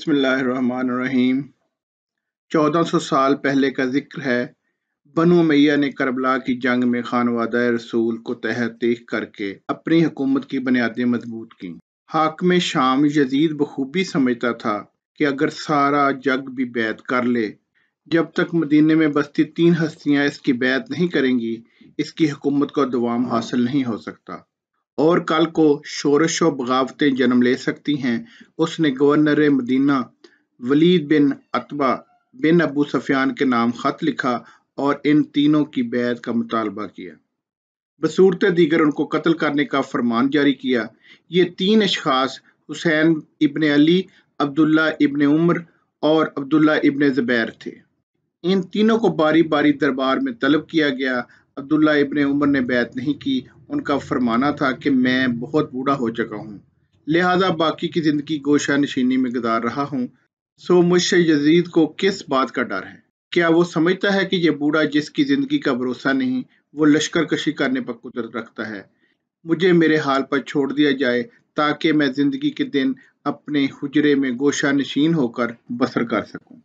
बिस्मिल्लाहिर्रहमानिर्रहीम। 1400 साल पहले का जिक्र है। बनु उमैया ने करबला की जंग में खानवादा रसूल को तहतीक करके अपनी हुकूमत की बुनियादें मजबूत की। हाकिम शाम यजीद बखूबी समझता था कि अगर सारा जग भी बैत कर ले, जब तक मदीने में बसती 3 हस्तियां इसकी बैत नहीं करेंगी, इसकी हुकूमत को दवाम हासिल नहीं हो सकता और कल को शोरश व बगावतें जन्म ले सकती हैं। उसने गवर्नर मदीना वलीद बिन अतबा बिन अबू सफियान के नाम खत लिखा और इन तीनों की बैत का मुतालबा किया। बसूरत दीगर उनको कत्ल करने का फरमान जारी किया। ये 3 अशखास हुसैन इब्न अली, अब्दुल्ला इब्न उमर और अब्दुल्ला इब्न ज़ुबैर थे। इन तीनों को बारी बारी दरबार में तलब किया गया। अब्दुल्ला इब्न उमर ने बैत नहीं की। उनका फरमाना था कि मैं बहुत बूढ़ा हो चुका हूँ, लिहाजा बाकी की जिंदगी गोशा नशीनी में गुजार रहा हूँ, सो मुझसे यजीद को किस बात का डर है? क्या वो समझता है कि ये बूढ़ा जिसकी जिंदगी का भरोसा नहीं, वो लश्कर कशी करने पर कुदरत रखता है? मुझे मेरे हाल पर छोड़ दिया जाए ताकि मैं जिंदगी के दिन अपने हुजरे में गोशा नशीन होकर बसर कर सकूं।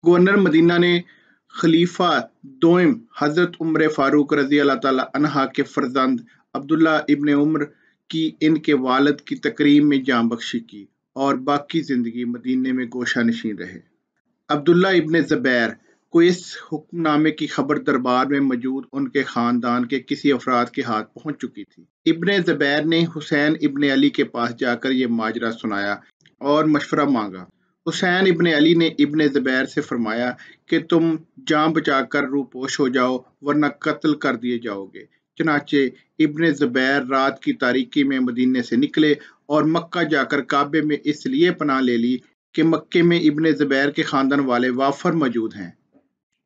गवर्नर मदीना ने खलीफा दोइम हजरत उमर फारूक रजी अल्लाह ताला अन्हा के फर्जंद अब्दुल्ला इब्न उमर की इनके वालिद की तकरीम में जान बख्शी की और बाकी जिंदगी मदीने में गोशा नशीन रहे। अब्दुल्ला इब्न ज़ुबैर को इस हुक्मनामे की खबर दरबार में मौजूद उनके खानदान के किसी अफराद के हाथ पहुंच चुकी थी। इब्न ज़ुबैर ने हुसैन इब्न अली के पास जाकर ये माजरा सुनाया और मशवरा मांगा। हुसैन इब्न अली ने इब्न ज़ुबैर से फरमाया कि तुम जान बचाकर रूपोश हो जाओ वरना कत्ल कर दिए जाओगे। चनाचे इब्न ज़ुबैर रात की तारीकी में मदीने से निकले और मक्का जाकर काबे में इसलिए पनाह ले ली कि मक्के में इब्न ज़ुबैर के खानदान वाले वाफर मौजूद हैं।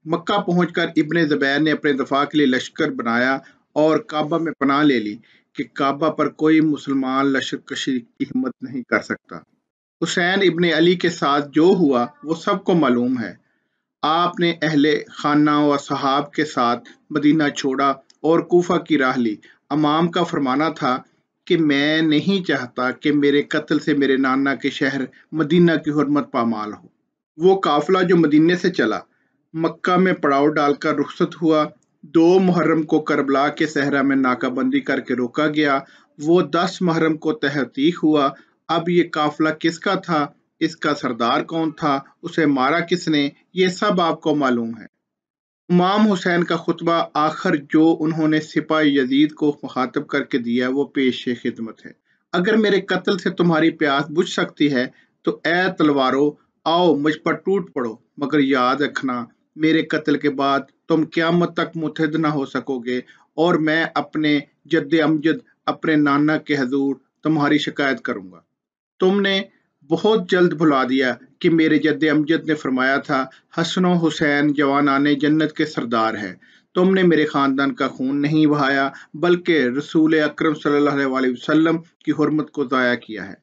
मक्का पहुंचकर इब्न ज़ुबैर ने अपने दफा के लिए लश्कर बनाया और काबा में पनाह ले ली कि काबा पर कोई मुसलमान लश्कर कशी की हिम्मत नहीं कर सकता। हुसैन इब्न अली के साथ जो हुआ वो सबको मालूम है। आपने अहले खाना व सहाब के साथ मदीना छोड़ा और कूफा की राह ली। अमाम का फरमाना था कि मैं नहीं चाहता कि मेरे कत्ल से मेरे नाना के शहर मदीना की हुर्मत पामाल हो। वो काफिला जो मदीने से चला मक्का में पड़ाव डालकर रुखसत हुआ। 2 मुहर्रम को करबला के सहरा में नाकाबंदी करके रोका गया। वो 10 मुहर्रम को तहतीक हुआ। अब ये काफिला किसका था, इसका सरदार कौन था, उसे मारा किसने, ये सब आपको मालूम है। इमाम हुसैन का खुतबा आखिर जो उन्होंने सिपाही यजीद को मुखातब करके दिया वो पेश खिदमत है। अगर मेरे कत्ल से तुम्हारी प्यास बुझ सकती है तो ए तलवारों आओ मुझ पर टूट पड़ो, मगर याद रखना मेरे कत्ल के बाद तुम क़यामत तक मुत्तहिद न हो सकोगे और मैं अपने जद्दे अमजद अपने नाना के हजूर तुम्हारी शिकायत करूंगा। तुमने बहुत जल्द भुला दिया कि मेरे जद्दे अमजद ने फरमाया था हसन हुसैन जवानाने जन्नत के सरदार हैं। तुमने मेरे खानदान का खून नहीं बहाया बल्कि रसूल अकरम सल्लल्लाहु अलैहि वसल्लम की हुर्मत को ज़ाया किया है।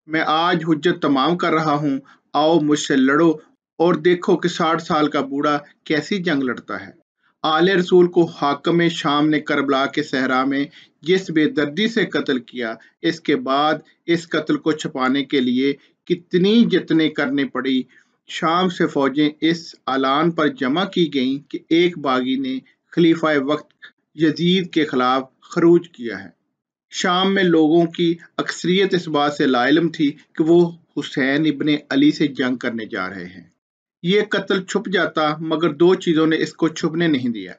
मैं आज हुज्जत तमाम कर रहा हूँ, आओ मुझसे लड़ो और देखो कि 60 साल का बूढ़ा कैसी जंग लड़ता है। आले रसूल को हाकिम शाम ने करबला के सहरा में जिस बेदर्दी से कत्ल किया, इसके बाद इस कत्ल को छुपाने के लिए कितनी जतने करने पड़ी। शाम से फौजें इस ऐलान पर जमा की गईं कि एक बागी ने खलीफा वक्त यजीद के खिलाफ खरूज किया है। शाम में लोगों की अक्सरियत इस बात से लाइलम थी कि वो हुसैन इब्न अली से जंग करने जा रहे हैं। ये कत्ल छुप जाता मगर 2 चीजों ने इसको छुपने नहीं दिया।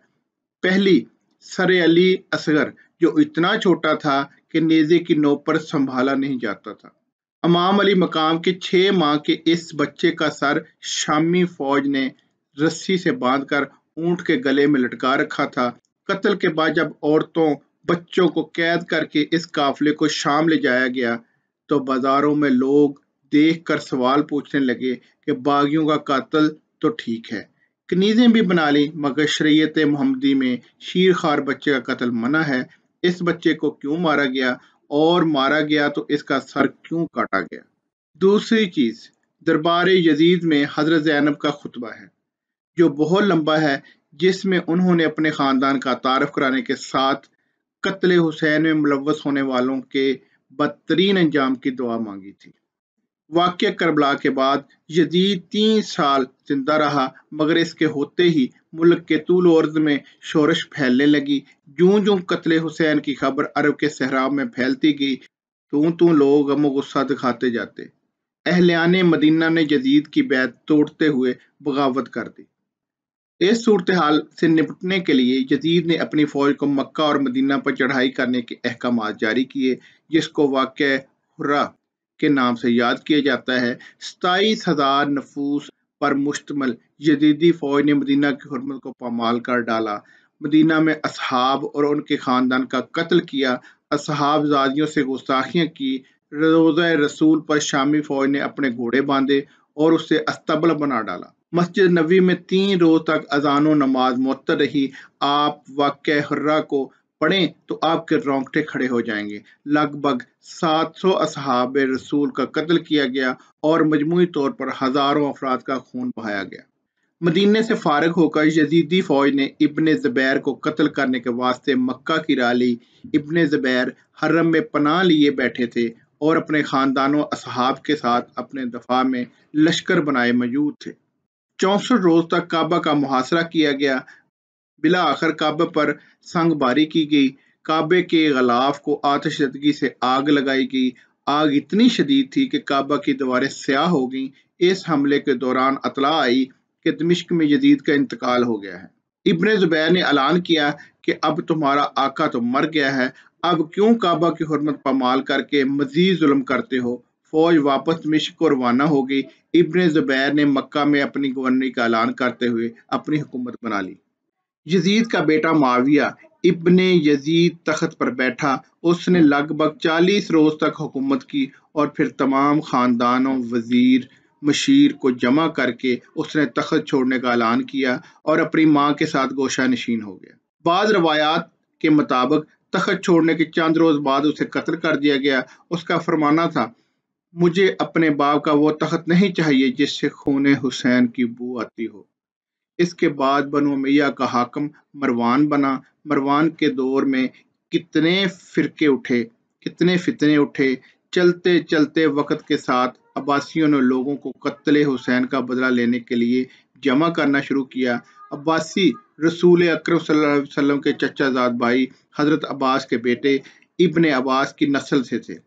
पहली, सर अली असगर जो इतना छोटा था कि नेज़े की नोक पर संभाला नहीं जाता था। इमाम अली मकाम के 6 माह के इस बच्चे का सर शामी फौज ने रस्सी से बांधकर ऊंट के गले में लटका रखा था। कत्ल के बाद जब औरतों बच्चों को कैद करके इस काफिले को शाम ले जाया गया तो बाजारों में लोग देखकर सवाल पूछने लगे कि बागियों का कातिल तो ठीक है, कनीजें भी बना ली, मगर शरीयत मोहम्मदी में शीरखार बच्चे का कत्ल मना है। इस बच्चे को क्यों मारा गया और मारा गया तो इसका सर क्यों काटा गया? दूसरी चीज, दरबार यजीद में हजरत ज़ैनब का खुतबा है जो बहुत लंबा है, जिसमें उन्होंने अपने खानदान का तारफ कराने के साथ कत्ल हुसैन में मुलव्वस होने वालों के बदतरीन अंजाम की दुआ मांगी थी। वाक़या करबला के बाद यजीद 3 साल जिंदा रहा, मगर इसके होते ही मुल्क के तूल अर्ज़ में शोरश फैलने लगी। जूं-जूं कत्ल हुसैन की खबर अरब के सहरा में फैलती गई, त्यों-त्यों लोग गम गुस्सा दिखाते जाते। अहले मदीना ने यजीद की बैत तोड़ते हुए बगावत कर दी। इस सूरत हाल से निपटने के लिए यजीद ने अपनी फौज को मक्का और मदीना पर चढ़ाई करने के अहकामात जारी किए, जिसको वाक़या हुर्रा के नाम से याद किया जाता है। 27,000 नफूस पर मुश्तमिल यजीदी फौज ने मदीना की हुर्मत को पामाल कर डाला। मदीना में असहाब और उनके खानदान का कत्ल किया, असहाबजादियों से गुस्ताखियां की। रोज़ा रसूल पर शामी फौज ने अपने घोड़े बांधे और उसे अस्तबल बना डाला। मस्जिद नबी में 3 रोज तक अजान व नमाज मुअत्तल रही। आप वाक़या हुर्रा को पढ़ें तो आपके रोंगटे खड़े हो जाएंगे। लगभग 700 असहाब रसूल का कत्ल किया गया और मजमूई तौर पर हजारों अफराद का खून बहाया गया। मदीने से फारिग होकर यजीदी फौज ने इब्ने ज़ुबैर को कत्ल करने के वास्ते मक्का की राह ली। इब्ने ज़ुबैर हरम में पनाह लिए बैठे थे और अपने खानदानों असहाब के साथ अपने दफा में लश्कर बनाए मौजूद थे। 64 रोज तक काबा का मुहासरा किया गया। बिला आखिर काबे पर संगबारी की गई। काबे के गलाफ को आतिशदगी से आग लगाई गई। आग इतनी शदीद थी कि काबा की दीवारें स्याह हो गईं। इस हमले के दौरान अतला आई कि दमिश्क में यजीद का इंतकाल हो गया है। इब्ने ज़ुबैर ने ऐलान किया कि अब तुम्हारा आका तो मर गया है, अब क्यों काबा की हुर्मत पामाल करके मजीद जुल्म करते हो। फौज वापस दमिश्क को रवाना हो गई। इब्ने ज़ुबैर ने मक्का में अपनी गवर्नरी का ऐलान करते हुए अपनी हुकूमत बना ली। यजीद का बेटा मुआविया इब्ने यजीद तख्त पर बैठा। उसने लगभग 40 रोज तक हुकूमत की और फिर तमाम खानदानों, वजीर, मशीर को जमा करके उसने तख्त छोड़ने का ऐलान किया और अपनी मां के साथ गोशा नशीन हो गया। बाद रवायात के मुताबिक तख्त छोड़ने के चंद रोज बाद उसे कत्ल कर दिया गया। उसका फरमाना था, मुझे अपने बाप का वो तख्त नहीं चाहिए जिससे खून हुसैन की बू आती हो। इसके बाद बनु उमैया का हाकिम मरवान बना। मरवान के दौर में कितने फिरके उठे, कितने फितने उठे। चलते चलते वक्त के साथ अब्बासियों ने लोगों को कत्ल हुसैन का बदला लेने के लिए जमा करना शुरू किया। अब्बासी रसूल अकरम सल्लल्लाहु अलैहि वसल्लम के चचाजाद भाई हजरत अब्बास के बेटे इब्ने अब्बास की नस्ल से थे।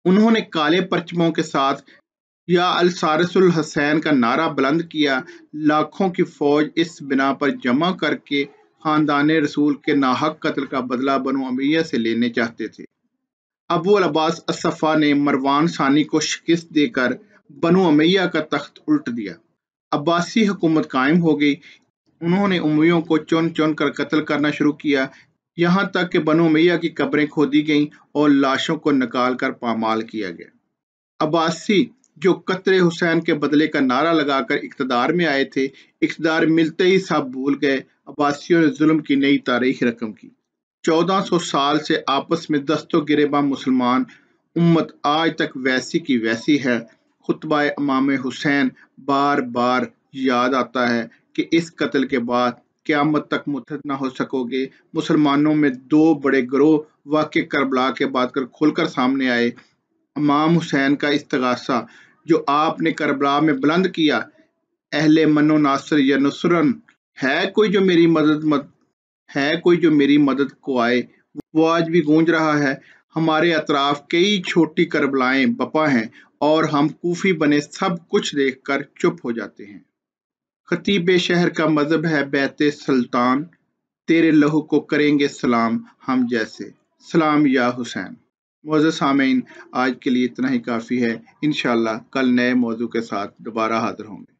उन्होंने काले परचमों के साथ या अल-सारिसुल हुसैन का नारा बुलंद किया। लाखों की फौज इस बिना पर जमा करके खानदान रसूल के नाहक कत्ल का बदला बनु उमैया से लेने चाहते थे। अबू अल अब्बास अस्सफ़ा ने मरवान सानी को शिकस्त देकर बनु उमैया का तख्त उल्ट दिया। अब्बासी हुकूमत कायम हो गई। उन्होंने उमैयों को चुन चुन कर कत्ल करना शुरू किया, यहाँ तक कि बनु उमैया की कब्रें खोदी गईं और लाशों को निकाल कर पामाल किया गया। अब्बासी जो कत्ल हुसैन के बदले का नारा लगाकर इक़्तिदार में आए थे, इक़्तिदार मिलते ही सब भूल गए। अब्बासियों ने जुल्म की नई तारीख रकम की। 1400 साल से आपस में दस्तों गिरेबां मुसलमान उम्मत आज तक वैसी की वैसी है। खुतबा इमाम हुसैन बार बार याद आता है कि इस कत्ल के बाद क़यामत तक मुत्तहद न हो सकोगे। मुसलमानों में 2 बड़े गिरोह वाक़या करबला के बाद खुलकर सामने आए। इमाम हुसैन का इस्तिगासा जो आपने करबला में बुलंद किया, अहले मनो नासर या नुसरन, है कोई जो मेरी मदद को आए, वो आज भी गूंज रहा है। हमारे अतराफ कई छोटी करबलाएं बपा हैं और हम कूफी बने सब कुछ देखकर चुप हो जाते हैं। खतीब शहर का मजहब है बैते सुल्तान, तेरे लहू को करेंगे सलाम हम जैसे। सलाम या हुसैन। मोअज़्ज़ज़ सामीन, आज के लिए इतना ही काफ़ी है। इंशाअल्लाह कल नए मौजू के साथ दोबारा हाजिर होंगे।